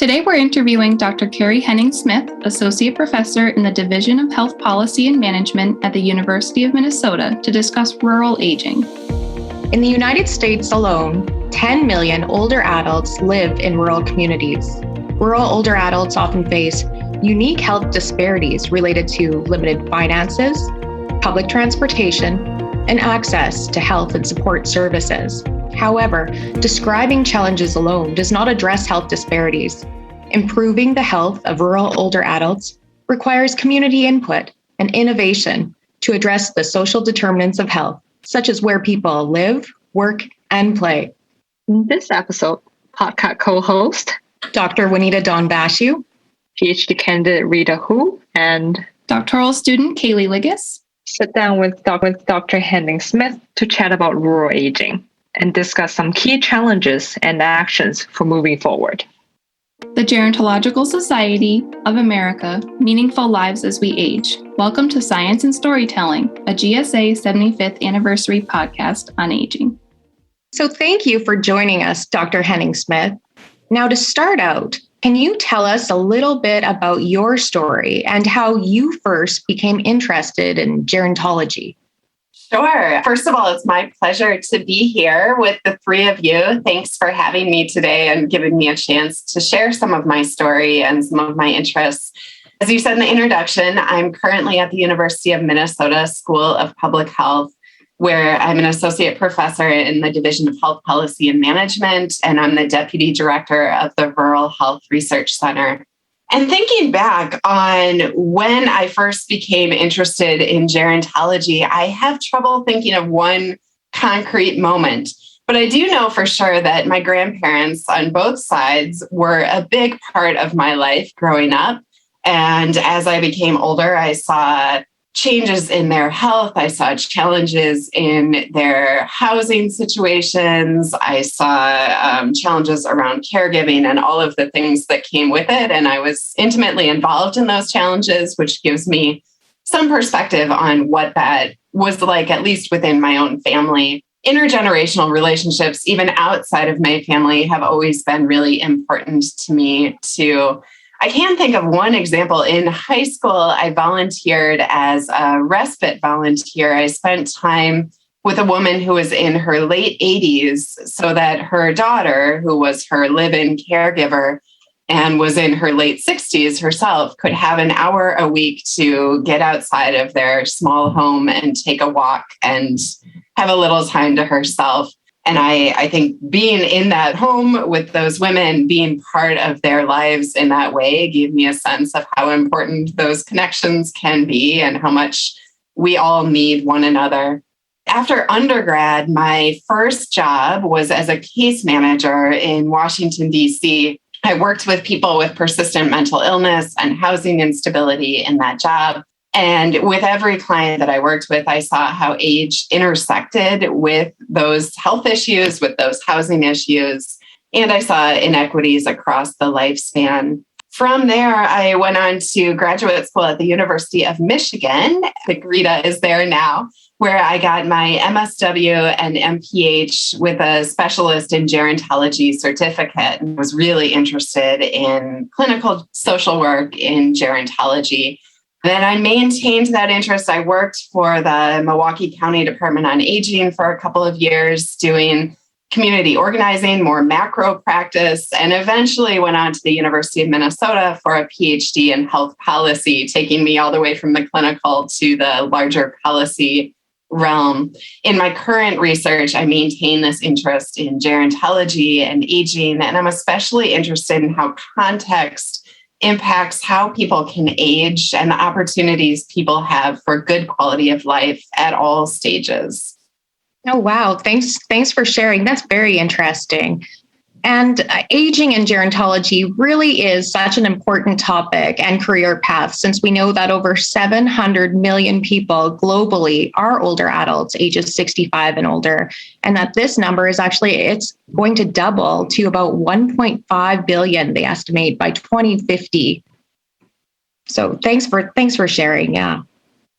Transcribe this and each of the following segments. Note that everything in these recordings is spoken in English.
Today we're interviewing Dr. Carrie Henning-Smith, Associate Professor in the Division of Health Policy and Management at the University of Minnesota, to discuss rural aging. In the United States alone, 10 million older adults live in rural communities. Rural older adults often face unique health disparities related to limited finances, public transportation, and access to health and support services. However, describing challenges alone does not address health disparities. Improving the health of rural older adults requires community input and innovation to address the social determinants of health, such as where people live, work, and play. In this episode, podcast co-host Dr. Juanita-Dawne Bacsu, PhD candidate Rita Hu, and doctoral student Kaleigh Ligus sit down with Dr. Henning-Smith to chat about rural aging and discuss some key challenges and actions for moving forward. The Gerontological Society of America, Meaningful Lives as We Age. Welcome to Science and Storytelling, a GSA 75th Anniversary podcast on aging. So thank you for joining us, Dr. Henning-Smith. Now, to start out, can you tell us a little bit about your story and how you first became interested in gerontology? Sure. First of all, it's my pleasure to be here with the three of you. Thanks for having me today and giving me a chance to share some of my story and some of my interests. As you said in the introduction, I'm currently at the University of Minnesota School of Public Health, where I'm an associate professor in the Division of Health Policy and Management, and I'm the deputy director of the Rural Health Research Center. And thinking back on when I first became interested in gerontology, I have trouble thinking of one concrete moment. But I do know for sure that my grandparents on both sides were a big part of my life growing up. And as I became older, I saw changes in their health. I saw challenges in their housing situations. I saw challenges around caregiving and all of the things that came with it. And I was intimately involved in those challenges, which gives me some perspective on what that was like, at least within my own family. Intergenerational relationships, even outside of my family, have always been really important to me too. I can think of one example. In high school, I volunteered as a respite volunteer. I spent time with a woman who was in her late 80s so that her daughter, who was her live-in caregiver and was in her late 60s herself, could have an hour a week to get outside of their small home and take a walk and have a little time to herself. And I think being in that home with those women, being part of their lives in that way, gave me a sense of how important those connections can be and how much we all need one another. After undergrad, my first job was as a case manager in Washington, D.C. I worked with people with persistent mental illness and housing instability in that job. And with every client that I worked with, I saw how age intersected with those health issues, with those housing issues, and I saw inequities across the lifespan. From there, I went on to graduate school at the University of Michigan. I think Rita is there now, where I got my MSW and MPH with a specialist in gerontology certificate and was really interested in clinical social work in gerontology. Then I maintained that interest. I worked for the Milwaukee County Department on Aging for a couple of years, doing community organizing, more macro practice, and eventually went on to the University of Minnesota for a PhD in health policy, taking me all the way from the clinical to the larger policy realm. In my current research, I maintain this interest in gerontology and aging, and I'm especially interested in how context impacts how people can age and the opportunities people have for good quality of life at all stages. Oh, wow. Thanks for sharing. That's very interesting. And aging in gerontology really is such an important topic and career path, since we know that over 700 million people globally are older adults, ages 65 and older, and that this number is it's going to double to about 1.5 billion, they estimate, by 2050. So thanks for sharing. Yeah.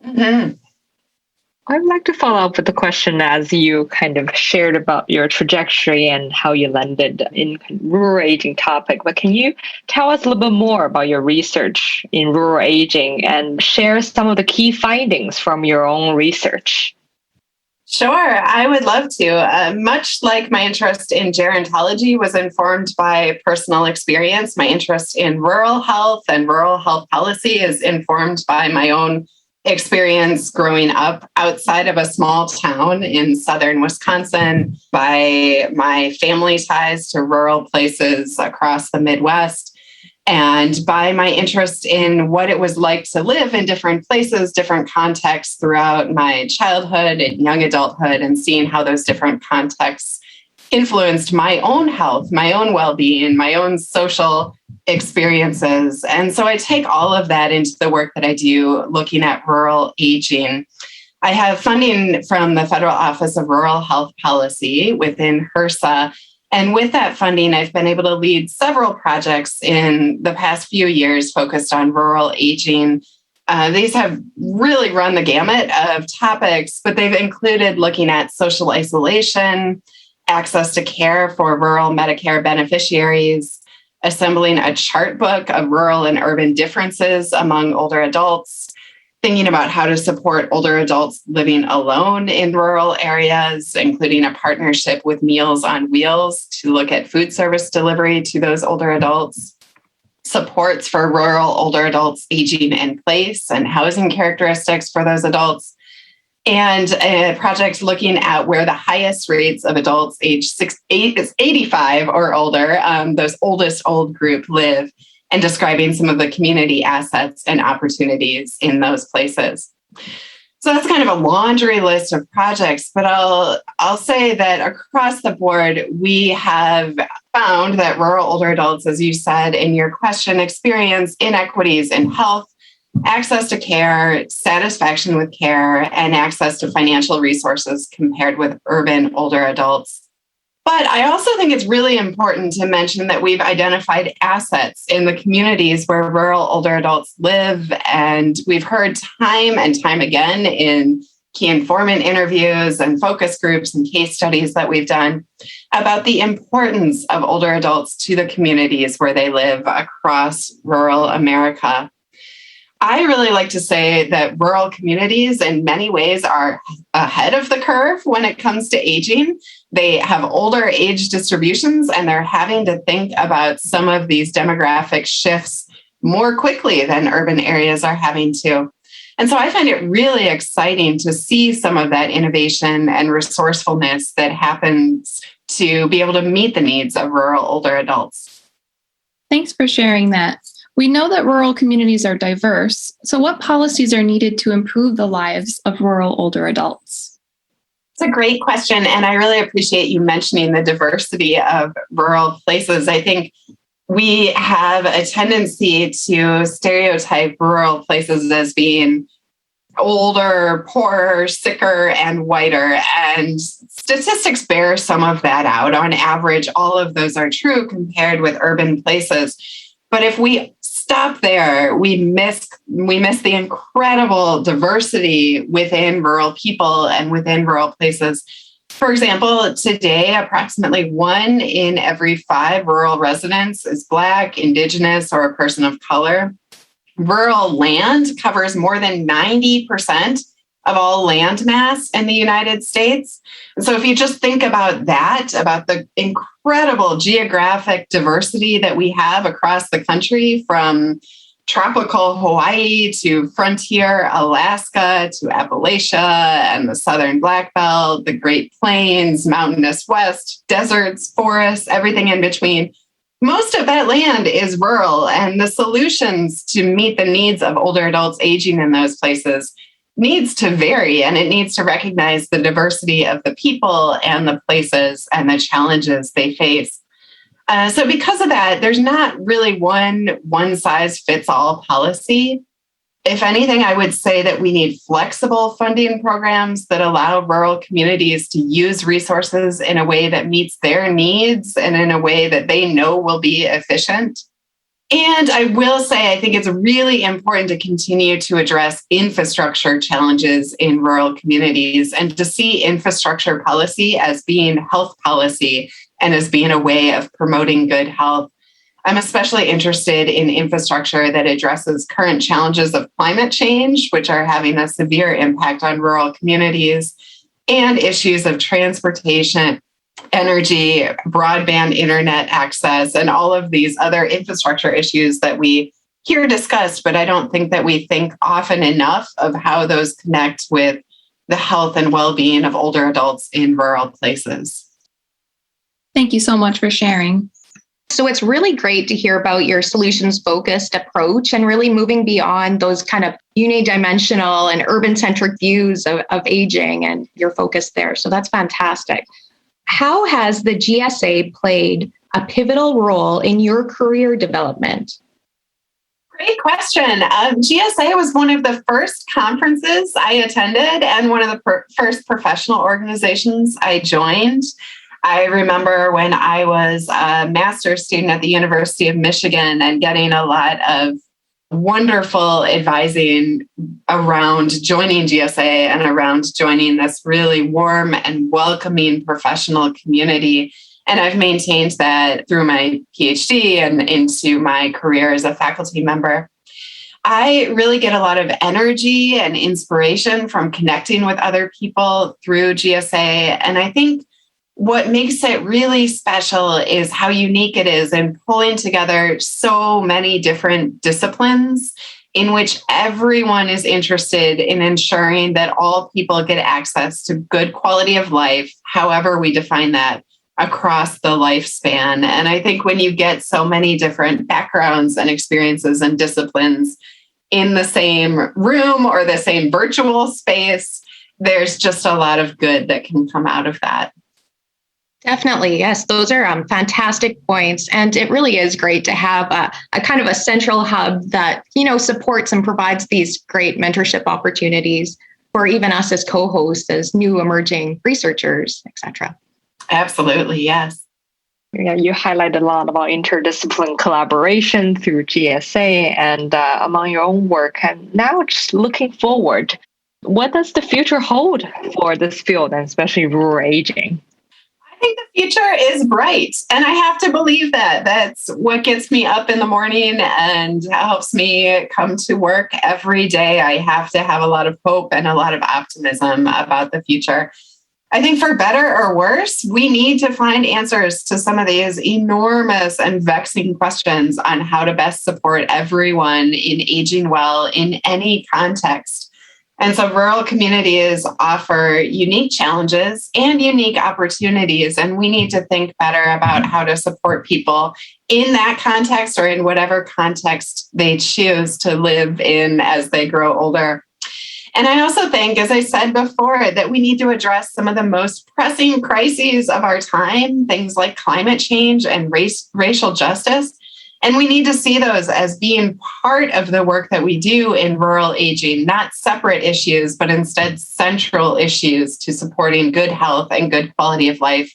Mm-hmm. I'd like to follow up with the question as you kind of shared about your trajectory and how you landed in rural aging topic. But can you tell us a little bit more about your research in rural aging and share some of the key findings from your own research? Sure, I would love to. Much like my interest in gerontology was informed by personal experience, my interest in rural health and rural health policy is informed by my own experience growing up outside of a small town in southern Wisconsin, by my family ties to rural places across the Midwest, and by my interest in what it was like to live in different places, different contexts throughout my childhood and young adulthood, and seeing how those different contexts influenced my own health, my own well-being, my own social experiences. And so I take all of that into the work that I do looking at rural aging. I have funding from the Federal Office of Rural Health Policy within HRSA. And with that funding, I've been able to lead several projects in the past few years focused on rural aging. These have really run the gamut of topics, but they've included looking at social isolation, access to care for rural Medicare beneficiaries, assembling a chart book of rural and urban differences among older adults, thinking about how to support older adults living alone in rural areas, including a partnership with Meals on Wheels to look at food service delivery to those older adults, supports for rural older adults aging in place and housing characteristics for those adults, and a project looking at where the highest rates of adults age 85 or older, those oldest old group, live, and describing some of the community assets and opportunities in those places. So that's kind of a laundry list of projects, but I'll say that across the board, we have found that rural older adults, as you said in your question, experience inequities in health, access to care, satisfaction with care, and access to financial resources compared with urban older adults. But I also think it's really important to mention that we've identified assets in the communities where rural older adults live. And we've heard time and time again in key informant interviews and focus groups and case studies that we've done about the importance of older adults to the communities where they live across rural America. I really like to say that rural communities in many ways are ahead of the curve when it comes to aging. They have older age distributions, and they're having to think about some of these demographic shifts more quickly than urban areas are having to. And so I find it really exciting to see some of that innovation and resourcefulness that happens to be able to meet the needs of rural older adults. Thanks for sharing that. We know that rural communities are diverse, so what policies are needed to improve the lives of rural older adults? It's a great question, and I really appreciate you mentioning the diversity of rural places. I think we have a tendency to stereotype rural places as being older, poorer, sicker, and whiter, and statistics bear some of that out. On average, all of those are true compared with urban places. But if we stop there, we miss the incredible diversity within rural people and within rural places. For example, today, approximately 1 in every 5 rural residents is Black, Indigenous, or a person of color. Rural land covers more than 90% of all land mass in the United States. And so if you just think about that, about the incredible geographic diversity that we have across the country, from tropical Hawaii to frontier Alaska to Appalachia and the Southern Black Belt, the Great Plains, mountainous West, deserts, forests, everything in between. Most of that land is rural, and the solutions to meet the needs of older adults aging in those places needs to vary, and it needs to recognize the diversity of the people and the places and the challenges they face. So because of that, there's not really one size fits all policy. If anything, I would say that we need flexible funding programs that allow rural communities to use resources in a way that meets their needs and in a way that they know will be efficient. And I will say, I think it's really important to continue to address infrastructure challenges in rural communities and to see infrastructure policy as being health policy and as being a way of promoting good health. I'm especially interested in infrastructure that addresses current challenges of climate change, which are having a severe impact on rural communities, and issues of transportation, energy, broadband internet access, and all of these other infrastructure issues that we hear discussed, but I don't think that we think often enough of how those connect with the health and well-being of older adults in rural places. Thank you so much for sharing. So it's really great to hear about your solutions-focused approach and really moving beyond those kind of unidimensional and urban-centric views of aging and your focus there. So that's fantastic. How has the GSA played a pivotal role in your career development? Great question. GSA was one of the first conferences I attended and one of the first professional organizations I joined. I remember when I was a master's student at the University of Michigan and getting a lot of wonderful advising around joining GSA and around joining this really warm and welcoming professional community. And I've maintained that through my PhD and into my career as a faculty member. I really get a lot of energy and inspiration from connecting with other people through GSA. And I think what makes it really special is how unique it is in pulling together so many different disciplines in which everyone is interested in ensuring that all people get access to good quality of life, however we define that, across the lifespan. And I think when you get so many different backgrounds and experiences and disciplines in the same room or the same virtual space, there's just a lot of good that can come out of that. Definitely. Yes, those are fantastic points. And it really is great to have a kind of a central hub that, supports and provides these great mentorship opportunities for even us as co-hosts, as new emerging researchers, et cetera. Absolutely. Yes. Yeah, you highlighted a lot about interdisciplinary collaboration through GSA and among your own work. And now just looking forward, what does the future hold for this field and especially rural aging? I think the future is bright, and I have to believe that. That's what gets me up in the morning and helps me come to work every day. I have to have a lot of hope and a lot of optimism about the future. I think for better or worse, we need to find answers to some of these enormous and vexing questions on how to best support everyone in aging well in any context. And so rural communities offer unique challenges and unique opportunities, and we need to think better about how to support people in that context or in whatever context they choose to live in as they grow older. And I also think, as I said before, that we need to address some of the most pressing crises of our time, things like climate change and racial justice. And we need to see those as being part of the work that we do in rural aging, not separate issues, but instead central issues to supporting good health and good quality of life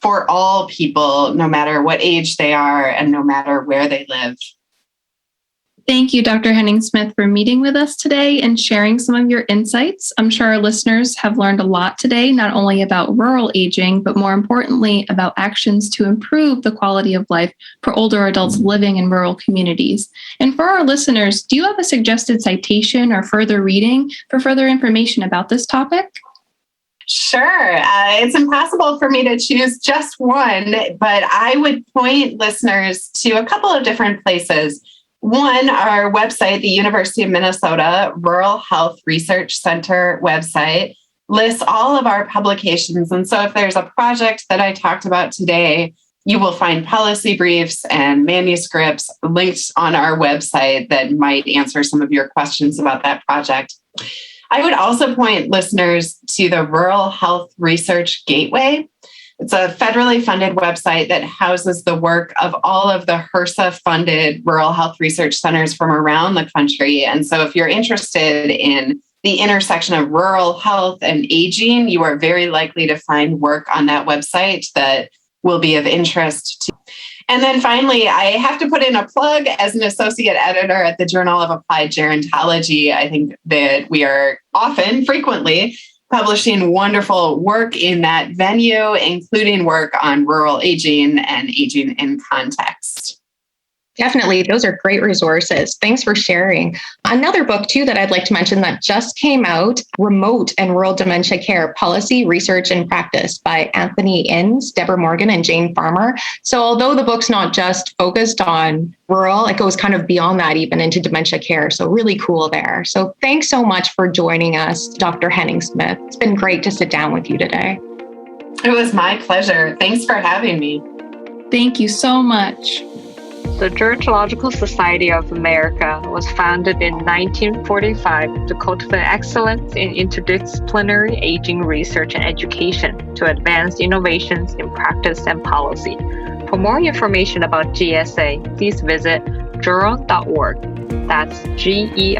for all people, no matter what age they are and no matter where they live. Thank you, Dr. Henning-Smith, for meeting with us today and sharing some of your insights. I'm sure our listeners have learned a lot today, not only about rural aging, but more importantly, about actions to improve the quality of life for older adults living in rural communities. And for our listeners, do you have a suggested citation or further reading for further information about this topic? Sure. It's impossible for me to choose just one, but I would point listeners to a couple of different places. One, our website, the University of Minnesota Rural Health Research Center website, lists all of our publications. And so if there's a project that I talked about today, you will find policy briefs and manuscripts linked on our website that might answer some of your questions about that project. I would also point listeners to the Rural Health Research Gateway. It's a federally funded website that houses the work of all of the HRSA-funded rural health research centers from around the country. And so if you're interested in the intersection of rural health and aging, you are very likely to find work on that website that will be of interest to you. And then finally, I have to put in a plug as an associate editor at the Journal of Applied Gerontology. I think that we are frequently publishing wonderful work in that venue, including work on rural aging and aging in context. Definitely. Those are great resources. Thanks for sharing. Another book, too, that I'd like to mention that just came out, Remote and Rural Dementia Care Policy, Research and Practice by Anthony Innes, Deborah Morgan, and Jane Farmer. So although the book's not just focused on rural, it goes kind of beyond that, even into dementia care. So really cool there. So thanks so much for joining us, Dr. Henning-Smith. It's been great to sit down with you today. It was my pleasure. Thanks for having me. Thank you so much. The Gerontological Society of America was founded in 1945 to cultivate excellence in interdisciplinary aging research and education to advance innovations in practice and policy. For more information about GSA, please visit geron.org. That's geron.org.